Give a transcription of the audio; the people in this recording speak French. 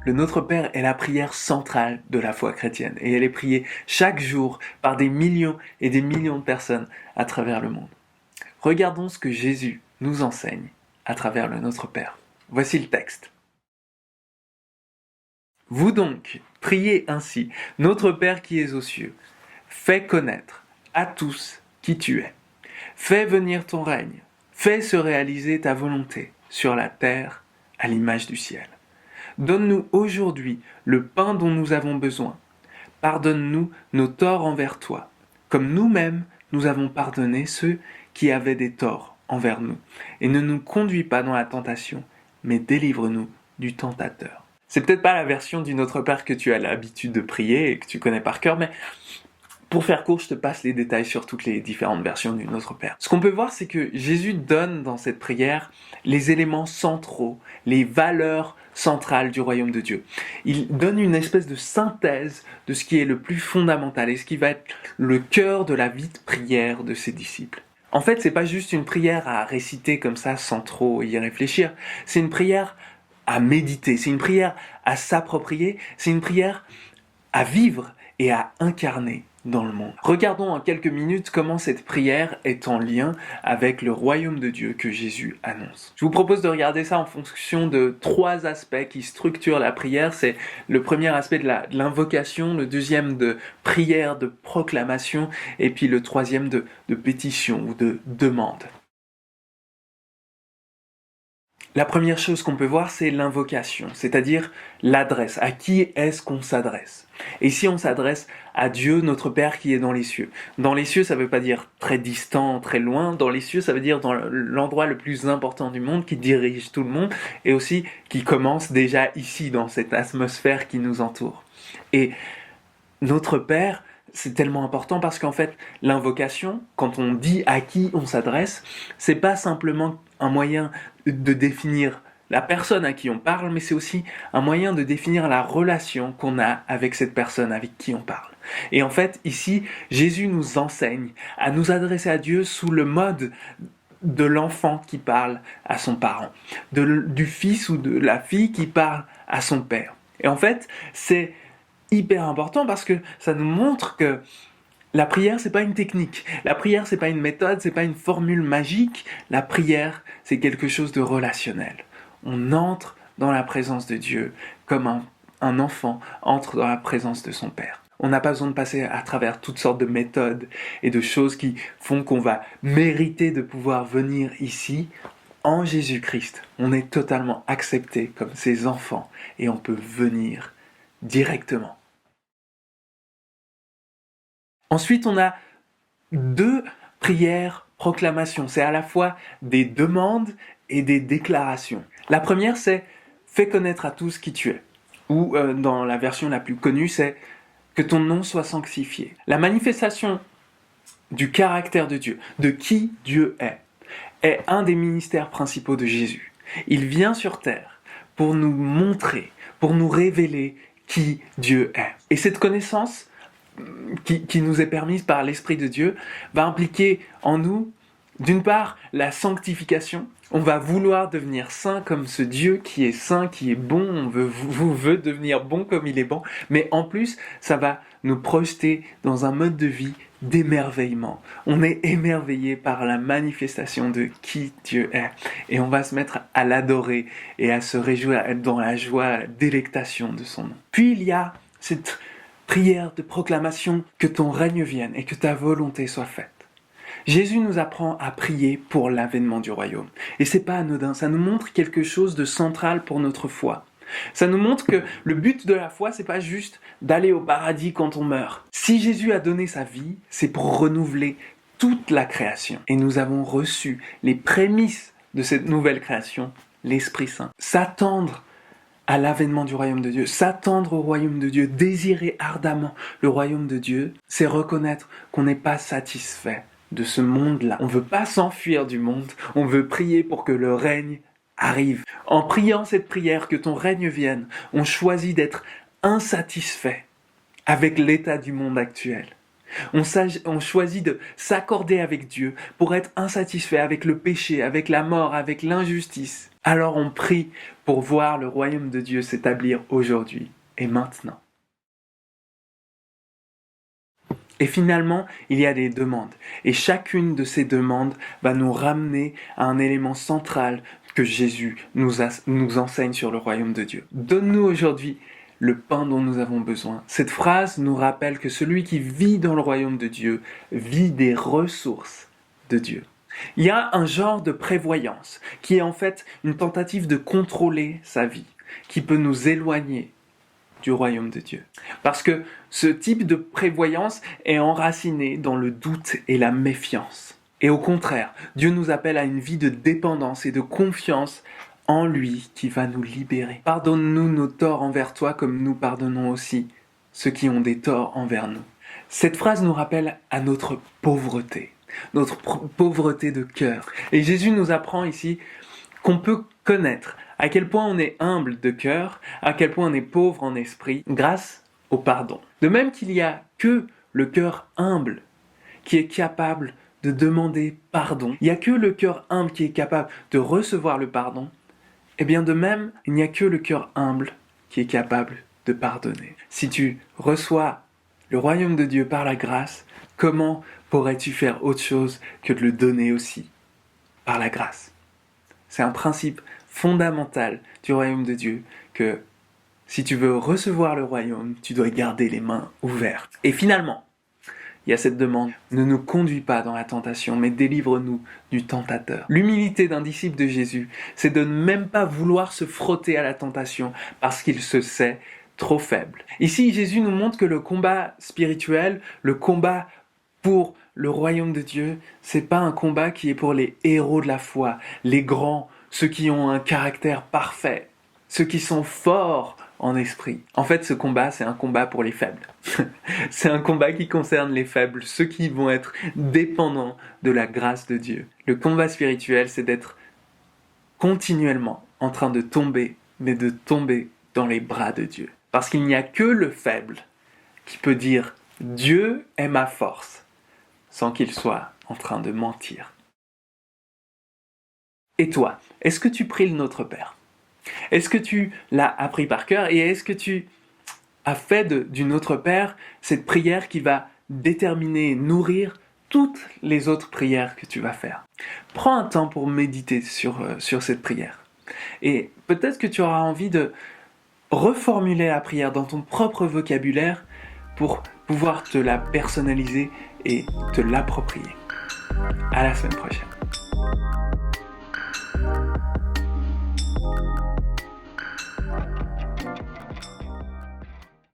Le Notre Père est la prière centrale de la foi chrétienne et elle est priée chaque jour par des millions et des millions de personnes à travers le monde. Regardons ce que Jésus nous enseigne à travers le Notre Père. Voici le texte. Vous donc, priez ainsi, Notre Père qui es aux cieux, fais connaître à tous qui tu es. Fais venir ton règne, fais se réaliser ta volonté sur la terre à l'image du ciel. Donne-nous aujourd'hui le pain dont nous avons besoin. Pardonne-nous nos torts envers toi, comme nous-mêmes nous avons pardonné ceux qui avaient des torts envers nous. Et ne nous conduis pas dans la tentation, mais délivre-nous du tentateur. C'est peut-être pas la version du Notre Père que tu as l'habitude de prier et que tu connais par cœur, mais pour faire court, je te passe les détails sur toutes les différentes versions du Notre Père. Ce qu'on peut voir, c'est que Jésus donne dans cette prière les éléments centraux, les valeurs centrales du royaume de Dieu. Il donne une espèce de synthèse de ce qui est le plus fondamental et ce qui va être le cœur de la vie de prière de ses disciples. En fait, c'est pas juste une prière à réciter comme ça sans trop y réfléchir. C'est une prière à méditer, c'est une prière à s'approprier, c'est une prière à vivre et à incarner dans le monde. Regardons en quelques minutes comment cette prière est en lien avec le royaume de Dieu que Jésus annonce. Je vous propose de regarder ça en fonction de 3 aspects qui structurent la prière. C'est le premier aspect de l'invocation, le deuxième de prière, de proclamation, et puis le troisième de pétition ou de demande. La première chose qu'on peut voir, c'est l'invocation, c'est-à-dire l'adresse. À qui est-ce qu'on s'adresse ? Et ici, on s'adresse à Dieu, notre Père qui est dans les cieux. Dans les cieux, ça ne veut pas dire très distant, très loin. Dans les cieux, ça veut dire dans l'endroit le plus important du monde, qui dirige tout le monde, et aussi qui commence déjà ici, dans cette atmosphère qui nous entoure. Et notre Père, c'est tellement important parce qu'en fait, l'invocation, quand on dit à qui on s'adresse, c'est pas simplement un moyen de définir la personne à qui on parle, mais c'est aussi un moyen de définir la relation qu'on a avec cette personne avec qui on parle. Et en fait, ici, Jésus nous enseigne à nous adresser à Dieu sous le mode de l'enfant qui parle à son parent, du fils ou de la fille qui parle à son père. Et en fait, c'est hyper important parce que ça nous montre que la prière, c'est pas une technique. La prière, c'est pas une méthode, c'est pas une formule magique. La prière, c'est quelque chose de relationnel. On entre dans la présence de Dieu comme un enfant entre dans la présence de son Père. On n'a pas besoin de passer à travers toutes sortes de méthodes et de choses qui font qu'on va mériter de pouvoir venir ici. En Jésus-Christ, on est totalement accepté comme ses enfants et on peut venir directement. Ensuite, on a 2 prières proclamations. C'est à la fois des demandes et des déclarations. La première, c'est « Fais connaître à tous qui tu es ». Ou dans la version la plus connue, c'est « Que ton nom soit sanctifié ». La manifestation du caractère de Dieu, de qui Dieu est un des ministères principaux de Jésus. Il vient sur terre pour nous montrer, pour nous révéler qui Dieu est. Et cette connaissance qui nous est permise par l'Esprit de Dieu va impliquer en nous, d'une part, la sanctification. On va vouloir devenir saint comme ce Dieu qui est saint, qui est bon. On veut devenir bon comme il est bon. Mais en plus, ça va nous projeter dans un mode de vie d'émerveillement. On est émerveillé par la manifestation de qui Dieu est. Et on va se mettre à l'adorer et à se réjouir, à être dans la joie, la délectation de son nom. Puis il y a cette prière de proclamation, que ton règne vienne et que ta volonté soit faite. Jésus nous apprend à prier pour l'avènement du royaume. Et c'est pas anodin, ça nous montre quelque chose de central pour notre foi. Ça nous montre que le but de la foi, c'est pas juste d'aller au paradis quand on meurt. Si Jésus a donné sa vie, c'est pour renouveler toute la création. Et nous avons reçu les prémices de cette nouvelle création, l'Esprit Saint. S'attendre à l'avènement du royaume de Dieu, s'attendre au royaume de Dieu, désirer ardemment le royaume de Dieu, c'est reconnaître qu'on n'est pas satisfait de ce monde-là. On ne veut pas s'enfuir du monde, on veut prier pour que le règne arrive. En priant cette prière, que ton règne vienne, on choisit d'être insatisfait avec l'état du monde actuel. On choisit de s'accorder avec Dieu pour être insatisfait avec le péché, avec la mort, avec l'injustice. Alors on prie pour voir le royaume de Dieu s'établir aujourd'hui et maintenant. Et finalement, il y a des demandes. Et chacune de ces demandes va nous ramener à un élément central que Jésus nous enseigne sur le royaume de Dieu. Donne-nous aujourd'hui le pain dont nous avons besoin. Cette phrase nous rappelle que celui qui vit dans le royaume de Dieu vit des ressources de Dieu. Il y a un genre de prévoyance qui est en fait une tentative de contrôler sa vie, qui peut nous éloigner du royaume de Dieu. Parce que ce type de prévoyance est enraciné dans le doute et la méfiance. Et au contraire, Dieu nous appelle à une vie de dépendance et de confiance en lui qui va nous libérer. Pardonne-nous nos torts envers toi comme nous pardonnons aussi ceux qui ont des torts envers nous. Cette phrase nous rappelle à notre pauvreté de cœur. Et Jésus nous apprend ici qu'on peut connaître à quel point on est humble de cœur, à quel point on est pauvre en esprit, grâce au pardon. De même qu'il n'y a que le cœur humble qui est capable de demander pardon, il n'y a que le cœur humble qui est capable de recevoir le pardon, et bien de même, il n'y a que le cœur humble qui est capable de pardonner. Si tu reçois le royaume de Dieu par la grâce, comment pourrais-tu faire autre chose que de le donner aussi par la grâce ? C'est un principe fondamental du royaume de Dieu que si tu veux recevoir le royaume, tu dois garder les mains ouvertes. Et finalement, il y a cette demande, ne nous conduis pas dans la tentation, mais délivre-nous du tentateur. L'humilité d'un disciple de Jésus, c'est de ne même pas vouloir se frotter à la tentation parce qu'il se sait trop faible. Ici, Jésus nous montre que le combat spirituel, le combat pour le royaume de Dieu, c'est pas un combat qui est pour les héros de la foi, les grands, ceux qui ont un caractère parfait, ceux qui sont forts en esprit. En fait, ce combat, c'est un combat pour les faibles. C'est un combat qui concerne les faibles, ceux qui vont être dépendants de la grâce de Dieu. Le combat spirituel, c'est d'être continuellement en train de tomber, mais de tomber dans les bras de Dieu. Parce qu'il n'y a que le faible qui peut dire « Dieu est ma force », sans qu'il soit en train de mentir. Et toi, est-ce que tu pries le Notre Père ? Est-ce que tu l'as appris par cœur et est-ce que tu as fait du Notre Père cette prière qui va déterminer et nourrir toutes les autres prières que tu vas faire ? Prends un temps pour méditer sur cette prière. Et peut-être que tu auras envie de reformuler la prière dans ton propre vocabulaire pour pouvoir te la personnaliser et te l'approprier. À la semaine prochaine.